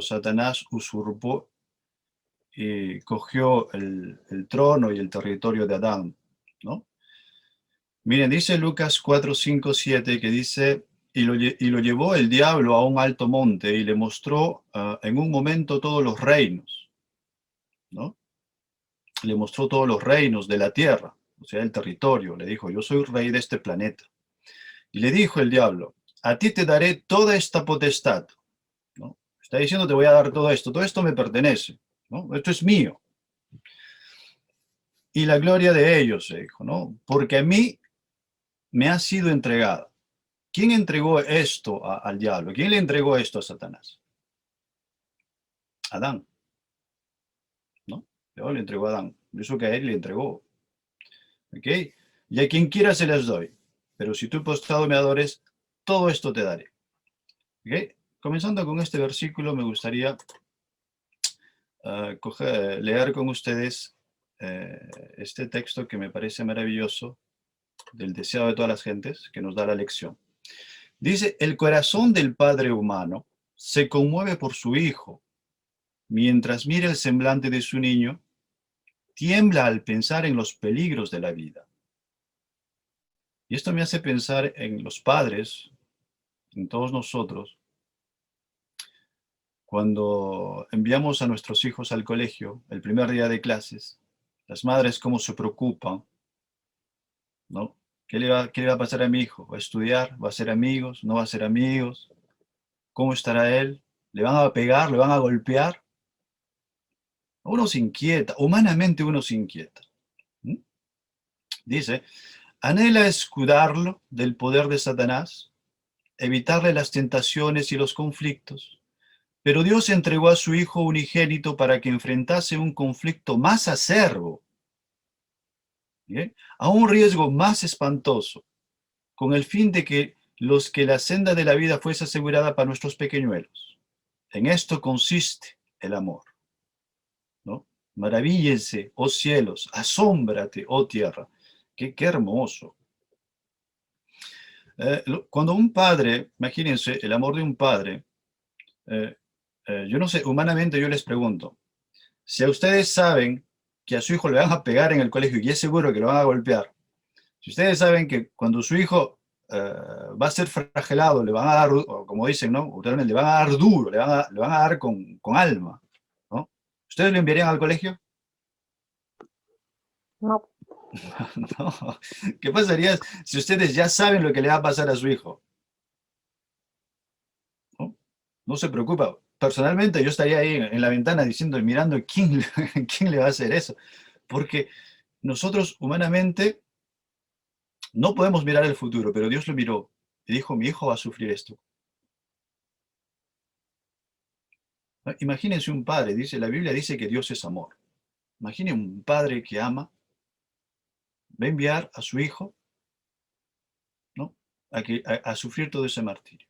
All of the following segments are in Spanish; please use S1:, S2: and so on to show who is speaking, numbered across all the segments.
S1: Satanás usurpó y cogió el trono y el territorio de Adán, ¿no? Miren, dice Lucas 4, 5, 7, que dice, y lo llevó el diablo a un alto monte y le mostró en un momento todos los reinos, ¿no? Le mostró todos los reinos de la tierra, o sea, el territorio. Le dijo, yo soy rey de este planeta. Y le dijo el diablo, a ti te daré toda esta potestad, ¿no? Está diciendo, te voy a dar todo esto me pertenece, ¿no? Esto es mío. Y la gloria de ellos, se dijo, ¿no? Porque a mí me ha sido entregada. ¿Quién entregó esto al diablo? ¿Quién le entregó esto a Satanás? Adán, ¿no? Dios le entregó a Adán. Eso que a él le entregó. ¿Ok? Y a quien quiera se les doy. Pero si tú postrado me adores, todo esto te daré. ¿Ok? Comenzando con este versículo, me gustaría leer con ustedes este texto que me parece maravilloso, del deseo de todas las gentes, que nos da la lección. Dice, el corazón del padre humano se conmueve por su hijo, mientras mira el semblante de su niño, tiembla al pensar en los peligros de la vida. Y esto me hace pensar en los padres, en todos nosotros, cuando enviamos a nuestros hijos al colegio, el primer día de clases, las madres cómo se preocupan, ¿no? Qué le va a pasar a mi hijo? ¿Va a estudiar? ¿Va a hacer amigos? ¿No va a hacer amigos? ¿Cómo estará él? ¿Le van a pegar? ¿Le van a golpear? Uno se inquieta, humanamente uno se inquieta. ¿Mm? Dice, anhela escudarlo del poder de Satanás, evitarle las tentaciones y los conflictos, pero Dios entregó a su Hijo unigénito para que enfrentase un conflicto más acerbo, ¿bien?, a un riesgo más espantoso, con el fin de que la senda de la vida fuese asegurada para nuestros pequeñuelos. En esto consiste el amor, ¿no? Maravíllense, oh cielos, asómbrate, oh tierra. Qué hermoso. Cuando un padre, imagínense el amor de un padre, eh, yo no sé, humanamente yo les pregunto, si a ustedes saben que a su hijo le van a pegar en el colegio y es seguro que lo van a golpear, si ustedes saben que cuando su hijo va a ser fragelado, le van a dar, como dicen, ¿no? Le van a dar duro, le van a dar con alma, ¿no? ¿Ustedes lo enviarían al colegio?
S2: No.
S1: No. ¿Qué pasaría si ustedes ya saben lo que le va a pasar a su hijo? ¿No? No se preocupa. Personalmente yo estaría ahí en la ventana diciendo, mirando quién le va a hacer eso. Porque nosotros humanamente no podemos mirar el futuro, pero Dios lo miró y dijo, mi hijo va a sufrir esto. Imagínense un padre, la Biblia dice que Dios es amor. Imaginen un padre que ama, va a enviar a su hijo, ¿no?, a sufrir todo ese martirio.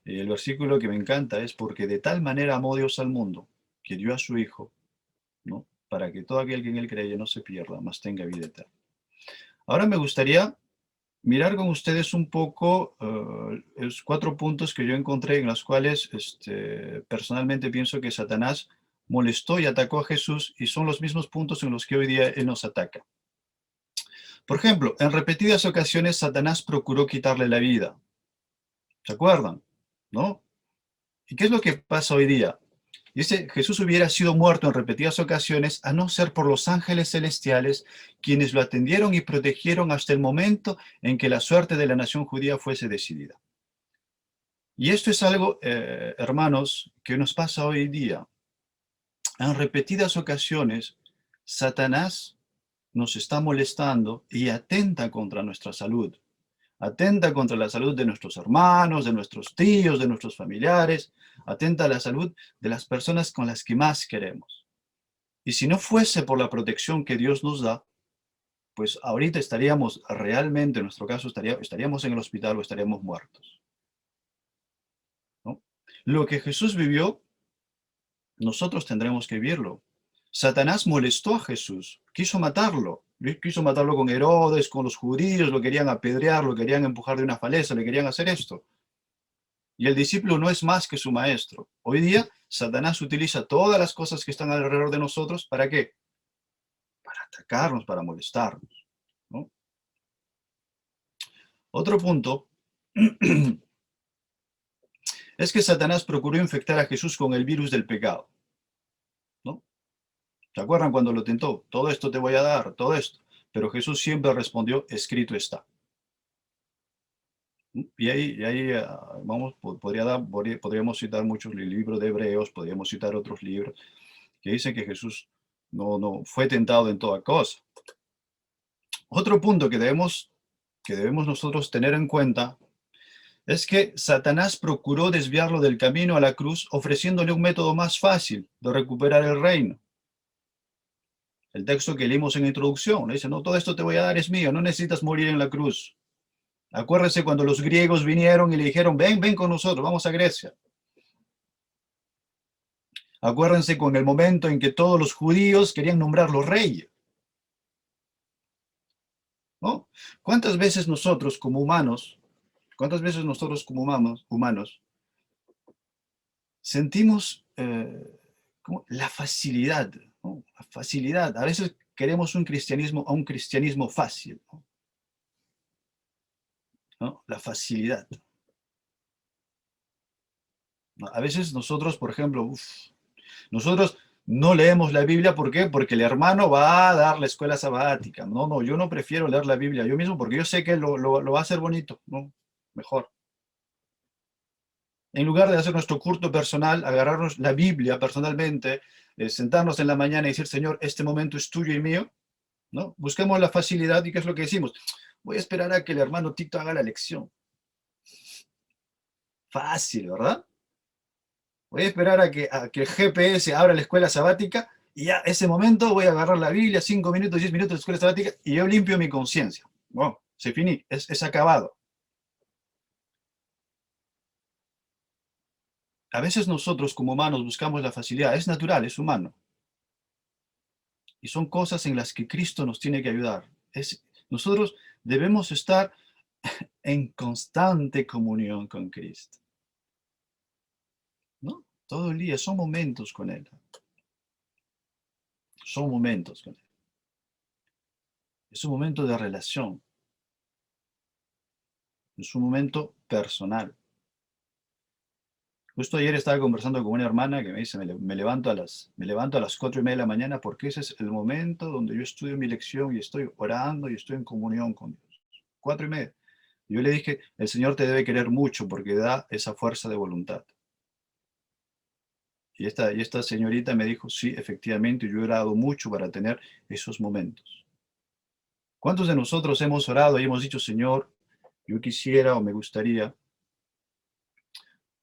S1: El versículo que me encanta es porque de tal manera amó Dios al mundo, que dio a su hijo, ¿no?, para que todo aquel que en él creye no se pierda, mas tenga vida eterna. Ahora me gustaría mirar con ustedes un poco los 4 puntos que yo encontré en los cuales personalmente pienso que Satanás molestó y atacó a Jesús, y son los mismos puntos en los que hoy día él nos ataca. Por ejemplo, en repetidas ocasiones Satanás procuró quitarle la vida. ¿Se acuerdan? ¿No? ¿Y qué es lo que pasa hoy día? Dice, Jesús hubiera sido muerto en repetidas ocasiones a no ser por los ángeles celestiales, quienes lo atendieron y protegieron hasta el momento en que la suerte de la nación judía fuese decidida. Y esto es algo, hermanos, que nos pasa hoy día. En repetidas ocasiones, Satanás nos está molestando y atenta contra nuestra salud. Atenta contra la salud de nuestros hermanos, de nuestros tíos, de nuestros familiares. Atenta a la salud de las personas con las que más queremos. Y si no fuese por la protección que Dios nos da, pues ahorita estaríamos realmente, en nuestro caso, estaríamos en el hospital o estaríamos muertos, ¿no? Lo que Jesús vivió, nosotros tendremos que vivirlo. Satanás molestó a Jesús, quiso matarlo, Quiso matarlo con Herodes, con los judíos, lo querían apedrear, lo querían empujar de una faleza, le querían hacer esto. Y el discípulo no es más que su maestro. Hoy día, Satanás utiliza todas las cosas que están alrededor de nosotros, ¿para qué? Para atacarnos, para molestarnos, ¿no? Otro punto es que Satanás procuró infectar a Jesús con el virus del pecado, ¿no? ¿Se acuerdan cuando lo tentó? Todo esto te voy a dar, todo esto. Pero Jesús siempre respondió, escrito está. Vamos, podríamos citar muchos libros de Hebreos, podríamos citar otros libros que dicen que Jesús no fue tentado en toda cosa. Otro punto que debemos nosotros tener en cuenta es que Satanás procuró desviarlo del camino a la cruz ofreciéndole un método más fácil de recuperar el reino. El texto que leímos en la introducción dice, no, todo esto te voy a dar es mío, no necesitas morir en la cruz. Acuérdense cuando los griegos vinieron y le dijeron, ven, ven con nosotros, vamos a Grecia. Acuérdense con el momento en que todos los judíos querían nombrarlo rey, ¿no? ¿Cuántas veces nosotros como humanos sentimos como la facilidad, ¿no? La facilidad. A veces queremos un cristianismo fácil, ¿no? ¿No? La facilidad. ¿No? A veces nosotros, por ejemplo, nosotros no leemos la Biblia, ¿por qué? Porque el hermano va a dar la escuela sabática. No, yo no prefiero leer la Biblia yo mismo porque yo sé que lo va a hacer bonito, ¿no? Mejor. En lugar de hacer nuestro culto personal, agarrarnos la Biblia personalmente, sentarnos en la mañana y decir, Señor, este momento es tuyo y mío, ¿no? Busquemos la facilidad y ¿qué es lo que decimos? Voy a esperar a que el hermano Tito haga la lección. Fácil, ¿verdad? Voy a esperar a que el GPS abra la escuela sabática y ya ese momento voy a agarrar la Biblia, 5 minutos, 10 minutos de escuela sabática y yo limpio mi conciencia. Bueno, se finí, es acabado. A veces nosotros como humanos buscamos la facilidad, es natural, es humano. Y son cosas en las que Cristo nos tiene que ayudar. Nosotros debemos estar en constante comunión con Cristo, ¿no? Todo el día, son momentos con Él. Son momentos con Él. Es un momento de relación. Es un momento personal. Justo ayer estaba conversando con una hermana que me dice, me levanto a las 4:30 de la mañana porque ese es el momento donde yo estudio mi lección y estoy orando y estoy en comunión con Dios. 4:30. Yo le dije, el Señor te debe querer mucho porque da esa fuerza de voluntad. Y esta señorita me dijo, sí, efectivamente, yo he orado mucho para tener esos momentos. ¿Cuántos de nosotros hemos orado y hemos dicho, Señor, yo quisiera o me gustaría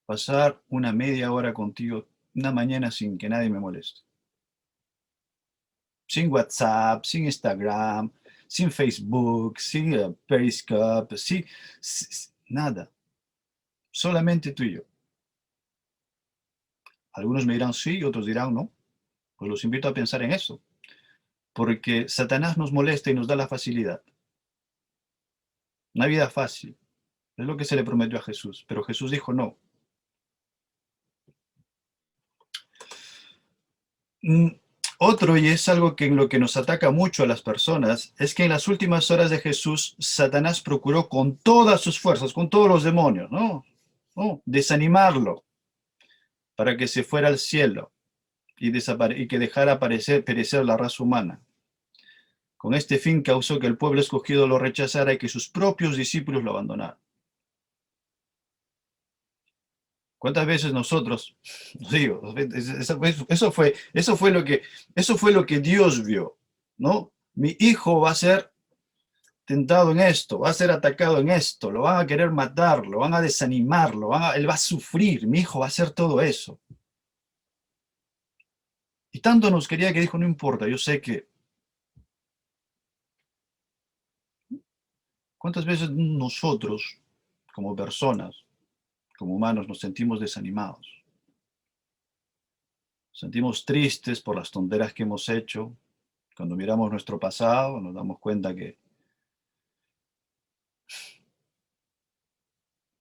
S1: pasar una media hora contigo, una mañana sin que nadie me moleste? Sin WhatsApp, sin Instagram, sin Facebook, sin Periscope, nada. Solamente tú y yo. Algunos me dirán sí, otros dirán no. Pues los invito a pensar en eso. Porque Satanás nos molesta y nos da la facilidad. Una vida fácil. Es lo que se le prometió a Jesús. Pero Jesús dijo no. Mm, Otro, y es algo que en lo que nos ataca mucho a las personas, es que en las últimas horas de Jesús, Satanás procuró con todas sus fuerzas, con todos los demonios, ¿no? Desanimarlo para que se fuera al cielo y que dejara perecer la raza humana. Con este fin causó que el pueblo escogido lo rechazara y que sus propios discípulos lo abandonaran. ¿Cuántas veces nosotros, digo, eso fue lo que Dios vio, ¿no? Mi hijo va a ser tentado en esto, va a ser atacado en esto, lo van a querer matar, lo van a desanimar, él va a sufrir, mi hijo va a hacer todo eso. Y tanto nos quería que dijo, no importa, yo sé que. ¿Cuántas veces nosotros, como personas, como humanos, nos sentimos desanimados? Sentimos tristes por las tonteras que hemos hecho, Cuando miramos nuestro pasado, nos damos cuenta que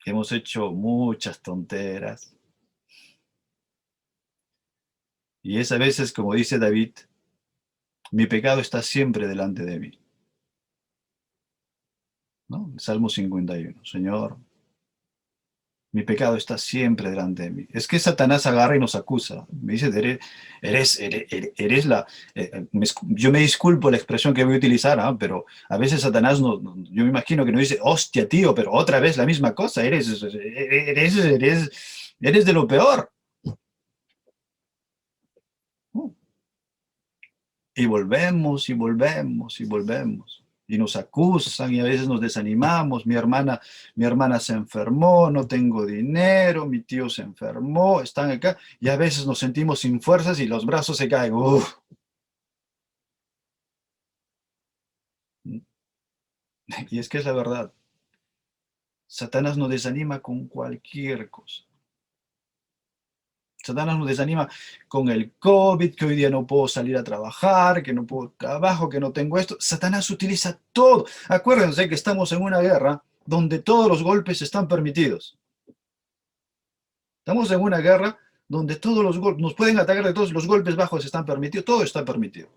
S1: hemos hecho muchas tonteras. Y es a veces, como dice David, mi pecado está siempre delante de mí, ¿no? El Salmo 51. Señor, mi pecado está siempre delante de mí. Es que Satanás agarra y nos acusa. Me dice, eres la... yo me disculpo la expresión que voy a utilizar, ¿ah? Pero a veces Satanás, yo me imagino que nos dice, hostia, tío, pero otra vez la misma cosa. Eres de lo peor. Y volvemos y volvemos y volvemos. Y nos acusan y a veces nos desanimamos. Mi hermana se enfermó, no tengo dinero, mi tío se enfermó, están acá. Y a veces nos sentimos sin fuerzas y los brazos se caen. Uf. Y es que es la verdad. Satanás nos desanima con cualquier cosa. Satanás nos desanima con el COVID, que hoy día no puedo salir a trabajar, que no puedo trabajo, que no tengo esto. Satanás utiliza todo. Acuérdense que estamos en una guerra donde todos los golpes están permitidos. Estamos en una guerra donde todos los golpes, nos pueden atacar de todos, los golpes bajos están permitidos, todo está permitido.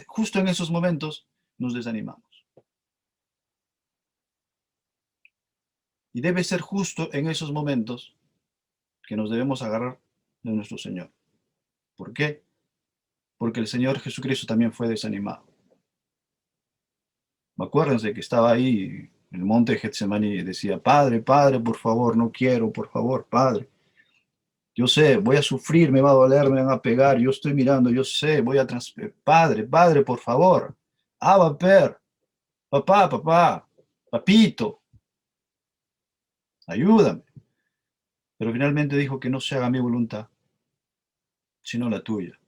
S1: Justo en esos momentos nos desanimamos. Y debe ser justo en esos momentos que nos debemos agarrar de nuestro Señor. ¿Por qué? Porque el Señor Jesucristo también fue desanimado. Acuérdense que estaba ahí en el monte de Getsemaní y decía, Padre, Padre, por favor, no quiero, por favor, Padre. Yo sé, voy a sufrir, me va a doler, me van a pegar, yo estoy mirando, yo sé, Padre, Padre, por favor. Abba, Per, papá, papá, papito, ayúdame. Pero finalmente dijo que no se haga mi voluntad, sino la tuya.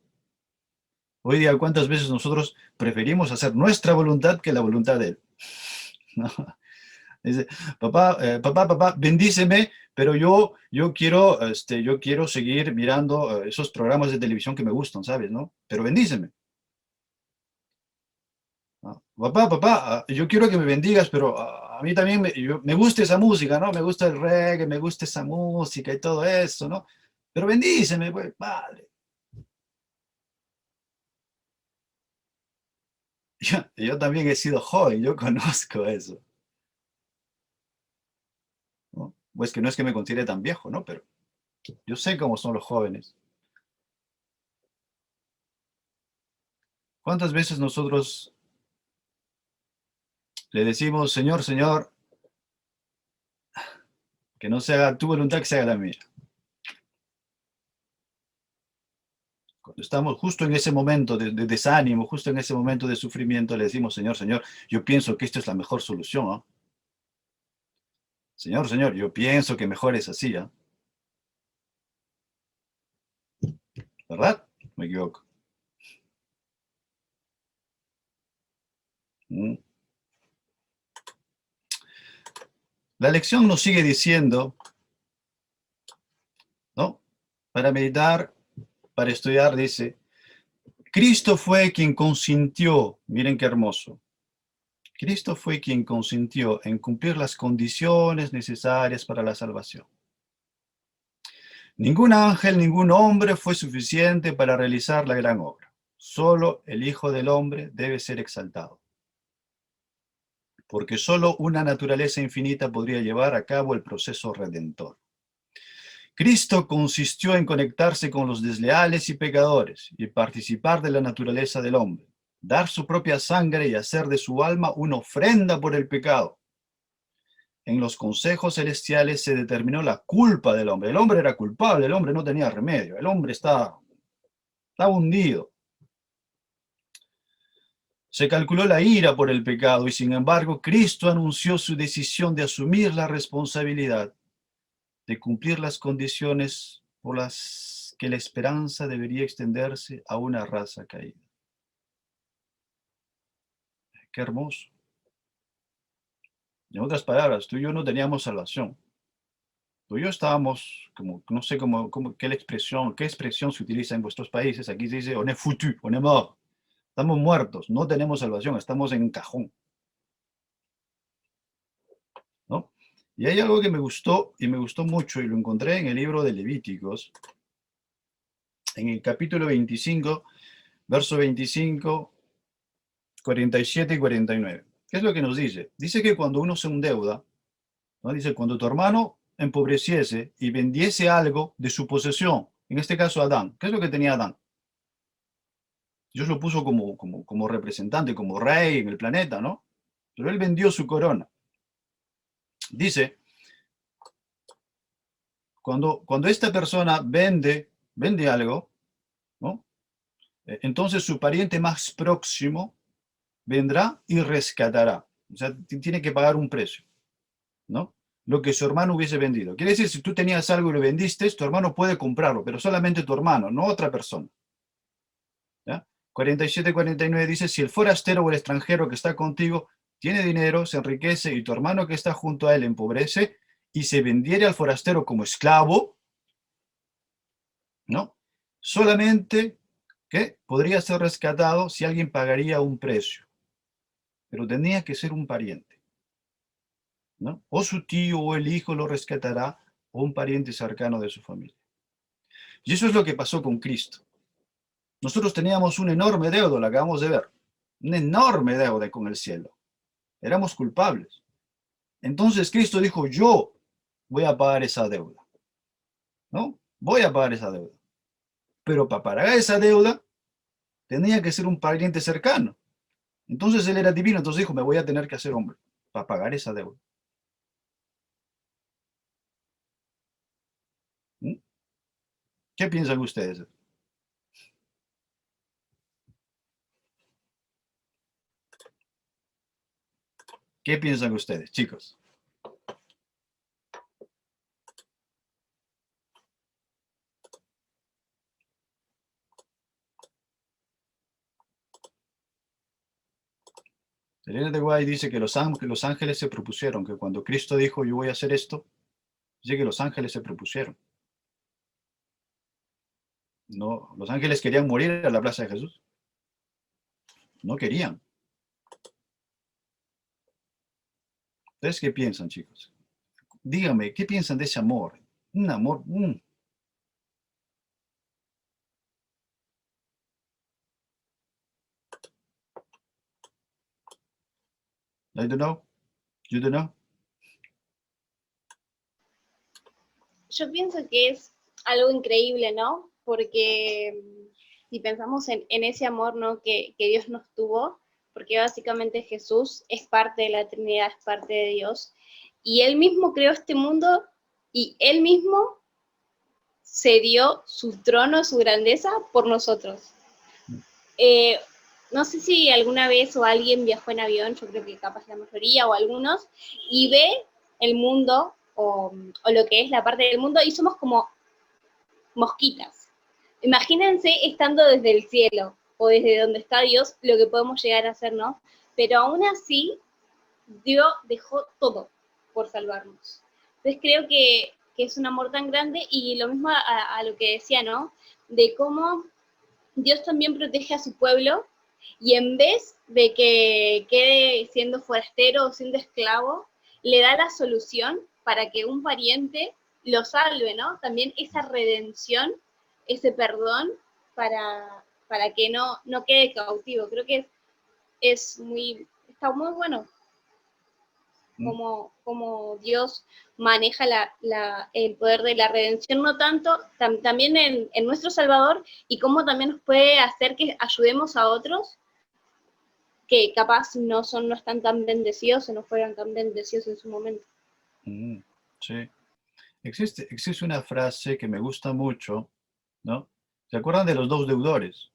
S1: Hoy día, ¿cuántas veces nosotros preferimos hacer nuestra voluntad que la voluntad de Él? ¿No? Dice, papá, papá, bendíceme, pero yo quiero seguir mirando esos programas de televisión que me gustan, ¿sabes? ¿No? Pero bendíceme. ¿No? Papá, yo quiero que me bendigas, pero a mí también me gusta esa música, ¿no? Me gusta el reggae, me gusta esa música y todo eso, ¿no? Pero bendíceme, pues, padre. Yo también he sido joven, yo conozco eso, ¿no? Pues que no es que me considere tan viejo, ¿no? Pero yo sé cómo son los jóvenes. ¿Cuántas veces nosotros le decimos, Señor, Señor, que no se haga tu voluntad, que se haga la mía? Cuando estamos justo en ese momento de desánimo, justo en ese momento de sufrimiento, le decimos, Señor, Señor, yo pienso que esto es la mejor solución, ¿no? Señor, Señor, yo pienso que mejor es así, ¿ah? ¿Verdad? Me equivoco. Mm. La lección nos sigue diciendo, ¿no? Para meditar, para estudiar, dice, Cristo fue quien consintió, miren qué hermoso, Cristo fue quien consintió en cumplir las condiciones necesarias para la salvación. Ningún ángel, ningún hombre fue suficiente para realizar la gran obra. Solo el Hijo del Hombre debe ser exaltado, porque solo una naturaleza infinita podría llevar a cabo el proceso redentor. Cristo consistió en conectarse con los desleales y pecadores y participar de la naturaleza del hombre, dar su propia sangre y hacer de su alma una ofrenda por el pecado. En los consejos celestiales se determinó la culpa del hombre. El hombre era culpable, el hombre no tenía remedio, el hombre estaba hundido. Se calculó la ira por el pecado y sin embargo Cristo anunció su decisión de asumir la responsabilidad de cumplir las condiciones por las que la esperanza debería extenderse a una raza caída. Qué hermoso. En otras palabras, tú y yo no teníamos salvación. Tú y yo estábamos, como, no sé qué expresión se utiliza en vuestros países. Aquí se dice, on est foutu, on est mort. Estamos muertos, no tenemos salvación, estamos en cajón, ¿no? Y hay algo que me gustó, y me gustó mucho, y lo encontré en el libro de Levíticos, en el capítulo 25, verso 25, 47 y 49. ¿Qué es lo que nos dice? Dice que cuando uno se endeuda, ¿no? Dice, cuando tu hermano empobreciese y vendiese algo de su posesión, en este caso Adán, ¿qué es lo que tenía Adán? Dios lo puso como representante, como rey en el planeta, ¿no? Pero él vendió su corona. Dice, cuando esta persona vende algo, ¿no? Entonces su pariente más próximo vendrá y rescatará. O sea, tiene que pagar un precio, ¿no? Lo que su hermano hubiese vendido. Quiere decir, si tú tenías algo y lo vendiste, tu hermano puede comprarlo, pero solamente tu hermano, no otra persona. ¿Ya? 47-49 dice, si el forastero o el extranjero que está contigo tiene dinero, se enriquece y tu hermano que está junto a él empobrece y se vendiere al forastero como esclavo, ¿no? Solamente que podría ser rescatado si alguien pagaría un precio, pero tenía que ser un pariente, ¿no? O su tío o el hijo lo rescatará o un pariente cercano de su familia. Y eso es lo que pasó con Cristo. Nosotros teníamos un enorme deuda, lo acabamos de ver, una enorme deuda con el cielo. Éramos culpables. Entonces Cristo dijo, yo voy a pagar esa deuda, ¿no? Voy a pagar esa deuda. Pero para pagar esa deuda tenía que ser un pariente cercano. Entonces él era divino, entonces dijo, me voy a tener que hacer hombre para pagar esa deuda. ¿Mm? ¿Qué piensan ustedes? ¿Qué piensan ustedes, chicos? Elena de Guay dice que los ángeles se propusieron, que cuando Cristo dijo, yo voy a hacer esto, dice que los ángeles se propusieron. No, los ángeles querían morir a la plaza de Jesús. No querían. ¿Ustedes qué piensan, chicos? Díganme, ¿qué piensan de ese amor? Un amor, I don't know, you don't know.
S2: Yo pienso que es algo increíble, ¿no? Porque si pensamos en ese amor, ¿no? Que Dios nos tuvo, porque básicamente Jesús es parte de la Trinidad, es parte de Dios, y Él mismo creó este mundo y Él mismo se dio su trono, su grandeza por nosotros. Eh, no sé si alguna vez o alguien viajó en avión, yo creo que capaz la mayoría o algunos, y ve el mundo o lo que es la parte del mundo y somos como mosquitas. Imagínense estando desde el cielo o desde donde está Dios, lo que podemos llegar a hacer, ¿no? Pero aún así, Dios dejó todo por salvarnos. Entonces creo que es un amor tan grande y lo mismo a lo que decía, ¿no? De cómo Dios también protege a su pueblo y en vez de que quede siendo forastero o siendo esclavo, le da la solución para que un pariente lo salve, ¿no? También esa redención, ese perdón para que no quede cautivo. Creo que está muy bueno
S1: ¿Mm?
S2: como Dios maneja el poder de la redención, no tanto, también en nuestro Salvador, y cómo también nos puede hacer que ayudemos a otros que capaz no están tan bendecidos o no fueran tan bendecidos en su momento.
S1: Sí. Existe una frase que me gusta mucho, ¿no? ¿Se acuerdan de los dos deudores?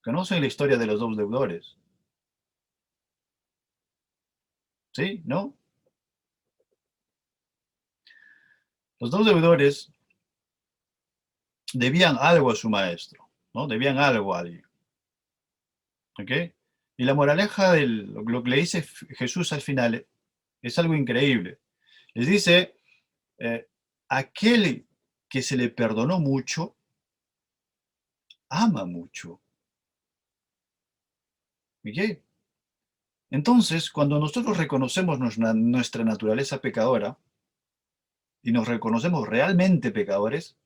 S1: ¿Conocen la historia de los dos deudores? ¿Sí? ¿No? Los dos deudores debían algo a su maestro, ¿no? Debían algo a alguien. ¿Ok? Y la moraleja de lo que le dice Jesús al final es algo increíble. Les dice, aquel que se le perdonó mucho, ama mucho. ¿Ok? Entonces, cuando nosotros reconocemos nuestra naturaleza pecadora y nos reconocemos realmente pecadores,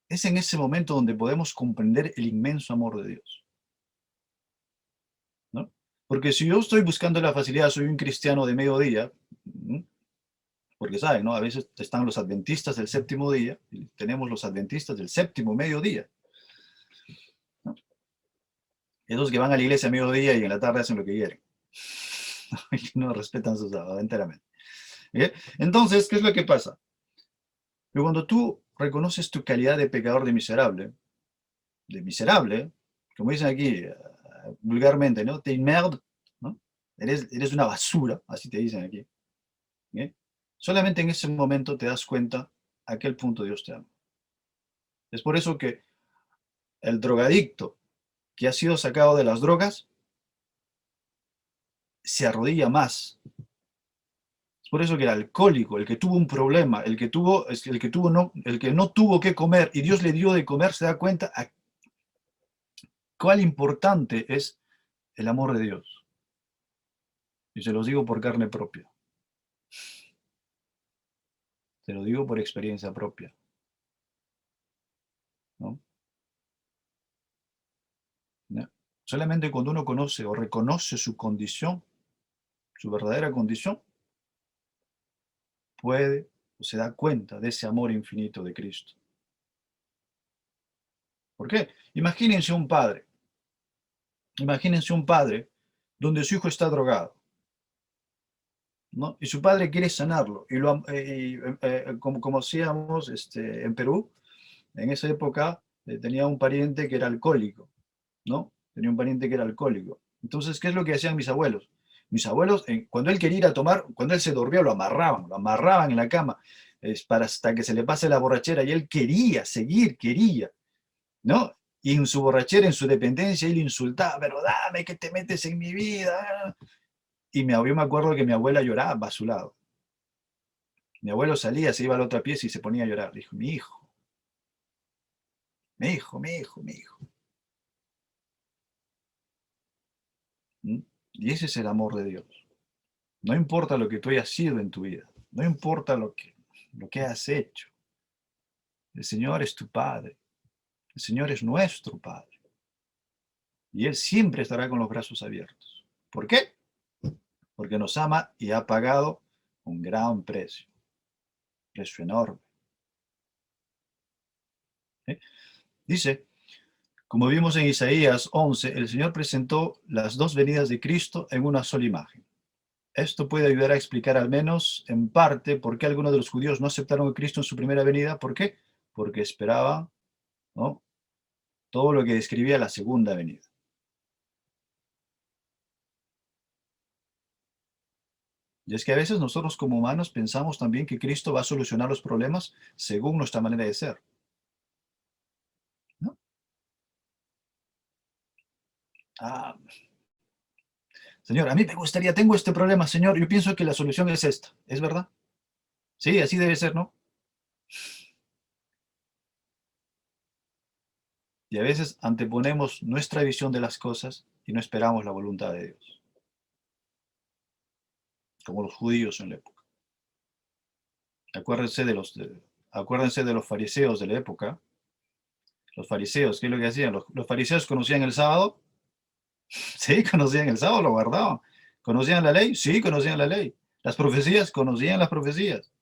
S1: es en ese momento donde podemos comprender el inmenso amor de Dios, ¿no? Porque si yo estoy buscando la facilidad, soy un cristiano de mediodía, porque saben, ¿no? A veces están los adventistas del séptimo día y tenemos los adventistas del séptimo mediodía, ¿no? Esos que van a la iglesia a mediodía y en la tarde hacen lo que quieren. No respetan su sábado enteramente. ¿Bien? Entonces, ¿qué es lo que pasa? Que cuando tú reconoces tu calidad de pecador de miserable, como dicen aquí vulgarmente, ¿no? Te merde, ¿no? Eres una basura, así te dicen aquí. ¿Bien? Solamente en ese momento te das cuenta a qué punto Dios te ama. Es por eso que el drogadicto que ha sido sacado de las drogas se arrodilla más. Es por eso que el alcohólico, el que tuvo un problema, el que no tuvo que comer y Dios le dio de comer, se da cuenta a cuál importante es el amor de Dios. Y se los digo por carne propia. Se lo digo por experiencia propia, ¿no? ¿No? Solamente cuando uno conoce o reconoce su condición, su verdadera condición, puede o se da cuenta de ese amor infinito de Cristo. ¿Por qué? Imagínense un padre donde su hijo está drogado, ¿no? Y su padre quiere sanarlo. Como hacíamos en Perú, en esa época tenía un pariente que era alcohólico, ¿no? Tenía un pariente que era alcohólico. Entonces, ¿qué es lo que hacían mis abuelos? Mis abuelos, cuando él quería ir a tomar, cuando él se dormía, lo amarraban en la cama, hasta que se le pase la borrachera, y él quería seguir, quería, ¿no? Y en su borrachera, en su dependencia, él insultaba, pero dame que te metes en mi vida. Y yo me acuerdo que mi abuela lloraba a su lado. Mi abuelo salía, se iba a la otra pieza y se ponía a llorar. Dijo, mi hijo, mi hijo, mi hijo, mi hijo. ¿Mm? Y ese es el amor de Dios. No importa lo que tú hayas sido en tu vida, no importa lo que has hecho. El Señor es tu Padre, el Señor es nuestro Padre. Y Él siempre estará con los brazos abiertos. ¿Por qué? Porque nos ama y ha pagado un gran precio enorme. ¿Sí? Dice, como vimos en Isaías 11, el Señor presentó las dos venidas de Cristo en una sola imagen. Esto puede ayudar a explicar al menos en parte por qué algunos de los judíos no aceptaron a Cristo en su primera venida. ¿Por qué? Porque esperaban, ¿no?, todo lo que describía la segunda venida. Y es que a veces nosotros como humanos pensamos también que Cristo va a solucionar los problemas según nuestra manera de ser, ¿no? Ah, Señor, a mí me gustaría, tengo este problema, Señor, yo pienso que la solución es esta, ¿es verdad? Sí, así debe ser, ¿no? Y a veces anteponemos nuestra visión de las cosas y no esperamos la voluntad de Dios, como los judíos en la época. Acuérdense acuérdense de los fariseos de la época. Los fariseos, ¿qué es lo que hacían? Los fariseos conocían el sábado. Sí, conocían el sábado, lo guardaban. ¿Conocían la ley? Sí, conocían la ley. Las profecías, conocían las profecías.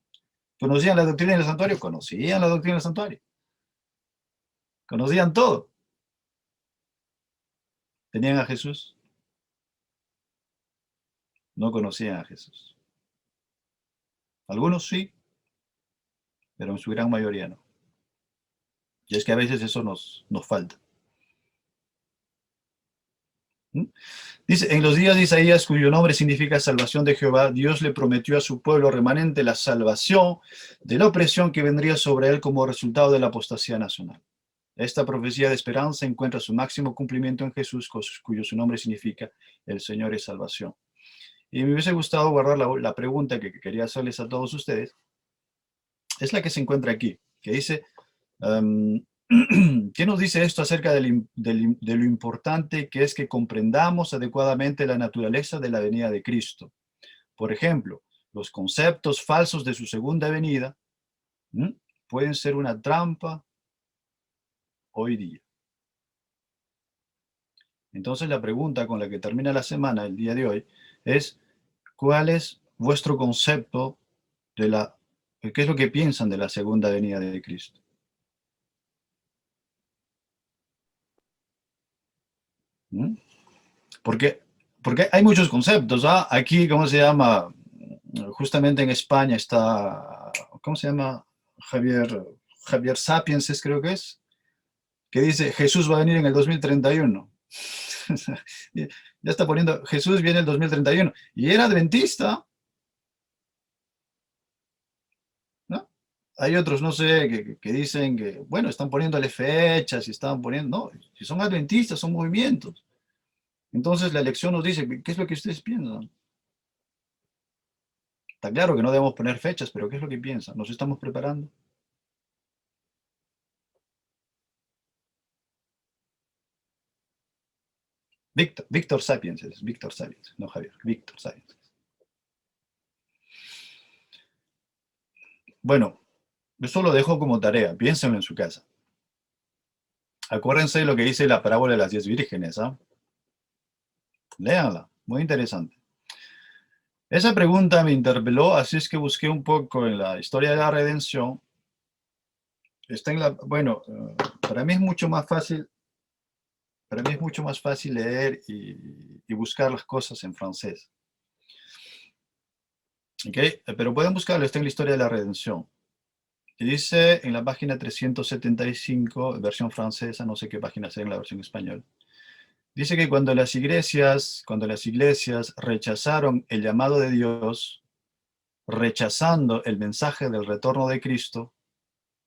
S1: ¿Conocían la doctrina del santuario? Conocían la doctrina del santuario. Conocían todo. ¿Tenían a Jesús? No conocían a Jesús. Algunos sí, pero en su gran mayoría no. Y es que a veces eso nos falta. ¿Mm? Dice, en los días de Isaías, cuyo nombre significa salvación de Jehová, Dios le prometió a su pueblo remanente la salvación de la opresión que vendría sobre él como resultado de la apostasía nacional. Esta profecía de esperanza encuentra su máximo cumplimiento en Jesús, cuyo su nombre significa el Señor es salvación. Y me hubiese gustado guardar la pregunta que quería hacerles a todos ustedes. es la que se encuentra aquí, que dice, ¿qué nos dice esto acerca de lo importante que es que comprendamos adecuadamente la naturaleza de la venida de Cristo? Por ejemplo, los conceptos falsos de su segunda venida pueden ser una trampa hoy día. Entonces la pregunta con la que termina la semana, el día de hoy, es ¿cuál es vuestro concepto de qué es lo que piensan de la segunda venida de Cristo? ¿Mm? Porque, porque hay muchos conceptos, ¿ah? Aquí, ¿cómo se llama? Justamente en España está, ¿cómo se llama? Javier Sapiens, creo que es, que dice Jesús va a venir en el 2031. Ya está poniendo Jesús viene el 2031. Y era adventista, ¿no? Hay otros, no sé, que dicen que, bueno, están poniéndole fechas y están poniendo, no, si son adventistas, son movimientos. Entonces la elección nos dice, ¿qué es lo que ustedes piensan? Está claro que no debemos poner fechas, pero ¿qué es lo que piensan? ¿Nos estamos preparando? Víctor Sapiens, es Víctor Sapiens, no Javier, Víctor Sapiens. Bueno, eso lo dejo como tarea, piénsenlo en su casa. Acuérdense de lo que dice la parábola de las 10 vírgenes, ¿ah? Léanla, muy interesante. Esa pregunta me interpeló, así es que busqué un poco en la historia de la redención. Está en la, bueno, para mí es mucho más fácil, para mí es mucho más fácil leer y buscar las cosas en francés. ¿Ok? Pero pueden buscarlo, está en la historia de la redención. Y dice en la página 375, versión francesa, no sé qué página sea en la versión española. Dice que cuando las iglesias rechazaron el llamado de Dios, rechazando el mensaje del retorno de Cristo,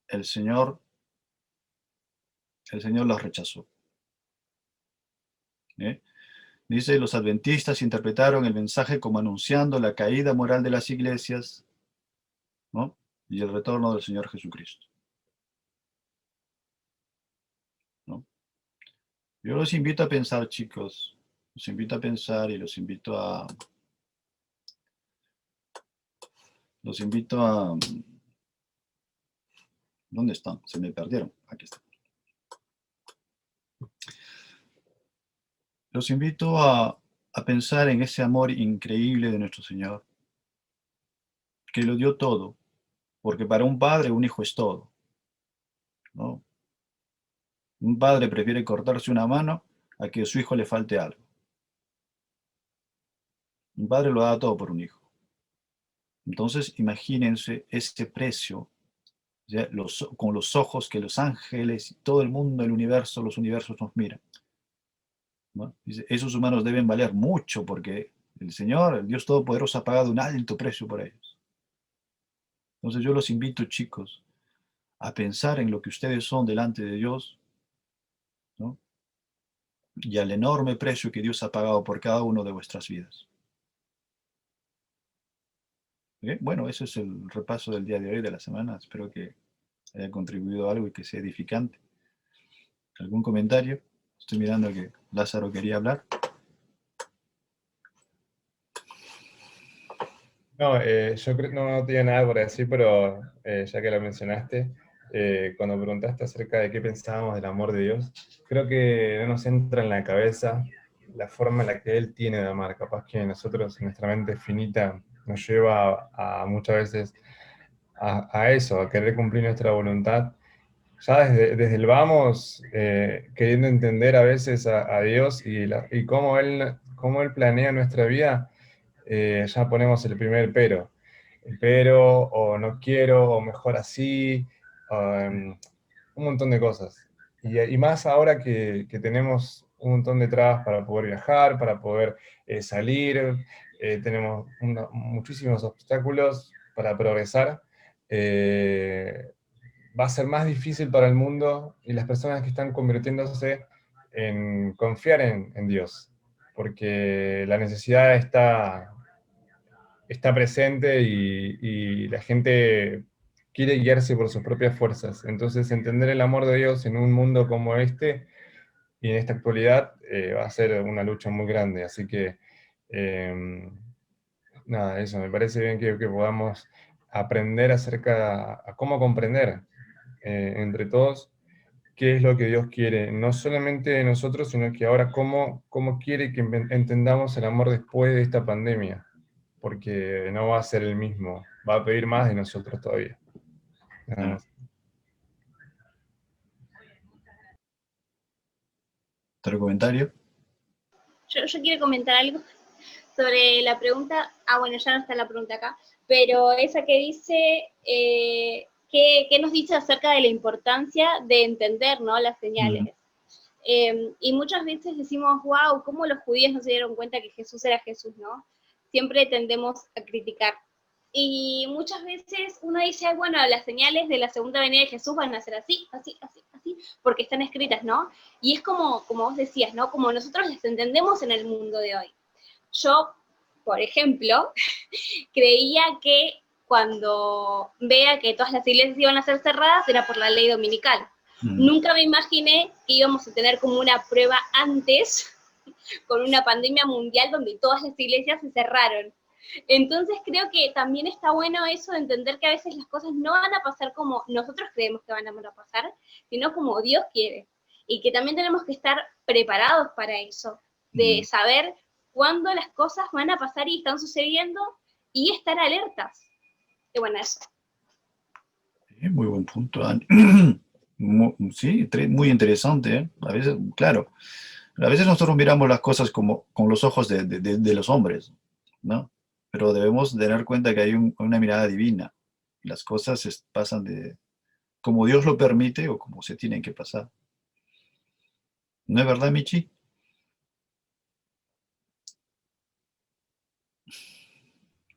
S1: el Señor, el Señor los rechazó. ¿Eh? Dice, los adventistas interpretaron el mensaje como anunciando la caída moral de las iglesias, ¿no? Y el retorno del Señor Jesucristo, ¿no? Yo los invito a pensar, chicos, los invito a pensar y los invito a, ¿dónde están? Se me perdieron, aquí están. Los invito a pensar en ese amor increíble de nuestro Señor, que lo dio todo, porque para un padre un hijo es todo, ¿no? Un padre prefiere cortarse una mano a que a su hijo le falte algo. Un padre lo da todo por un hijo. Entonces, imagínense ese precio, ¿ya? Con los ojos que los ángeles y todo el mundo, el universo, los universos nos miran, ¿no? Dice, esos humanos deben valer mucho porque el Señor, el Dios Todopoderoso, ha pagado un alto precio por ellos. Entonces yo los invito, chicos, a pensar en lo que ustedes son delante de Dios, ¿no? Y al enorme precio que Dios ha pagado por cada uno de vuestras vidas. Bueno, eso es el repaso del día de hoy, de la semana. Espero que haya contribuido a algo y que sea edificante. ¿Algún comentario? Estoy mirando que Lázaro quería hablar.
S3: No, yo creo no tenía nada por decir, pero ya que lo mencionaste, cuando preguntaste acerca de qué pensábamos del amor de Dios, creo que no nos entra en la cabeza la forma en la que Él tiene de amar. Capaz que nosotros, nuestra mente finita, nos lleva a muchas veces a eso, a querer cumplir nuestra voluntad. Ya desde el vamos, queriendo entender a veces a Dios y cómo él planea nuestra vida, ya ponemos el primer pero. El pero, o no quiero, o mejor así, un montón de cosas. Y más ahora que tenemos un montón de trabas para poder viajar, para poder salir, tenemos muchísimos obstáculos para progresar. Va a ser más difícil para el mundo y las personas que están convirtiéndose en confiar en Dios, porque la necesidad está presente y la gente quiere guiarse por sus propias fuerzas. Entonces, entender el amor de Dios en un mundo como este, y en esta actualidad, va a ser una lucha muy grande. Así que, nada, eso, me parece bien que podamos aprender acerca a cómo comprender entre todos qué es lo que Dios quiere, no solamente de nosotros, sino que ahora cómo quiere que entendamos el amor después de esta pandemia, porque no va a ser el mismo, va a pedir más de nosotros todavía. Nada
S1: Claro.
S3: más.
S1: ¿Otro comentario?
S2: Yo quiero comentar algo sobre la pregunta. Ah, bueno, ya no está la pregunta acá, pero esa que dice, ¿qué nos dice acerca de la importancia de entender, ¿no?, las señales?
S1: Mm,
S2: Y muchas veces decimos, wow, ¿cómo los judíos no se dieron cuenta que Jesús era Jesús, no? Siempre tendemos a criticar. Y muchas veces uno dice, "Ay, bueno, las señales de la segunda venida de Jesús van a ser así, así, así, así, porque están escritas, ¿no?". Y es como vos decías, ¿no? Como nosotros las entendemos en el mundo de hoy. Yo, por ejemplo, creía que cuando vea que todas las iglesias iban a ser cerradas era por la ley dominical.
S1: mm,
S2: Nunca me imaginé que íbamos a tener como una prueba antes, con una pandemia mundial donde todas las iglesias se cerraron. Entonces creo que también está bueno eso de entender que a veces las cosas no van a pasar como nosotros creemos que van a pasar, sino como Dios quiere. Y que también tenemos que estar preparados para eso, de
S1: mm.
S2: saber cuándo las cosas van a pasar y están sucediendo y estar alertas. Y bueno, eso.
S1: Muy buen punto, Dani. Sí, muy interesante, ¿eh? A veces, claro, a veces nosotros miramos las cosas como con los ojos de los hombres, ¿no? Pero debemos tener cuenta que hay una mirada divina. Las cosas pasan de como Dios lo permite o como se tienen que pasar. ¿No es verdad, Michi?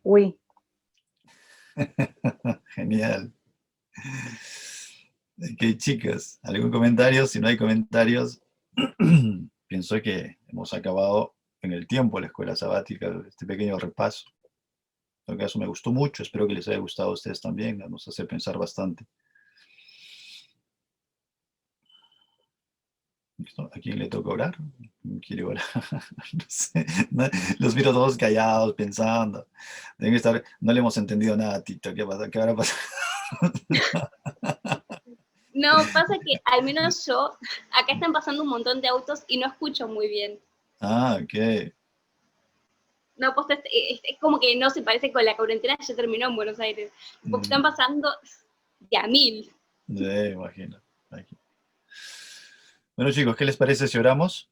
S4: Oui.
S1: Genial. Ok, chicas, ¿algún comentario? Si no hay comentarios, pienso que hemos acabado en el tiempo la escuela sabática, este pequeño repaso. En todo caso, me gustó mucho, espero que les haya gustado a ustedes también, nos hace pensar bastante. ¿Listo? ¿A quién le toca orar? ¿Quién quiere orar? No sé, los miro todos callados, pensando. Deben estar, no le hemos entendido nada a Tito, ¿qué pasa? ¿Qué habrá pasado?
S2: No, pasa que al menos yo, acá están pasando un montón de autos y no escucho muy bien.
S1: Ah, ok.
S2: No, pues es como que no se parece con la cuarentena, ya terminó en Buenos Aires, porque están
S1: Mm,
S2: pasando de a mil.
S1: sí, imagino, imagino. Bueno, chicos, ¿qué les parece si oramos?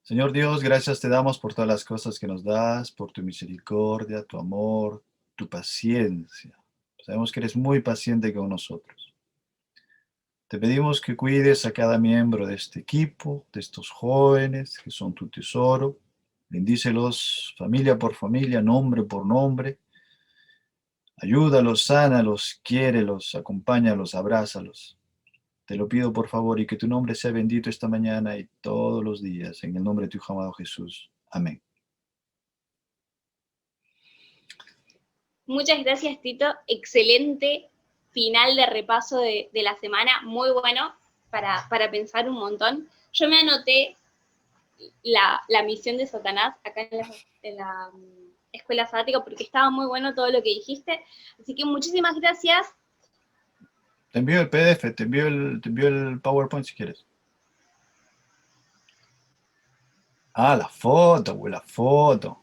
S1: Señor Dios, gracias te damos por todas las cosas que nos das, por tu misericordia, tu amor, tu paciencia. Sabemos que eres muy paciente con nosotros. Te pedimos que cuides a cada miembro de este equipo, de estos jóvenes que son tu tesoro. Bendícelos familia por familia, nombre por nombre. Ayúdalos, sánalos, quiérelos, acompáñalos, abrázalos. Te lo pido por favor y que tu nombre sea bendito esta mañana y todos los días. En el nombre de tu Hijo amado Jesús. Amén.
S2: Muchas gracias, Tito. Excelente final de repaso de la semana, muy bueno para pensar un montón. Yo me anoté la misión de Satanás acá en la escuela sabática porque estaba muy bueno todo lo que dijiste. Así que muchísimas gracias.
S1: Te envío el PDF, te envío el PowerPoint si quieres. Ah, la foto, güey, la foto.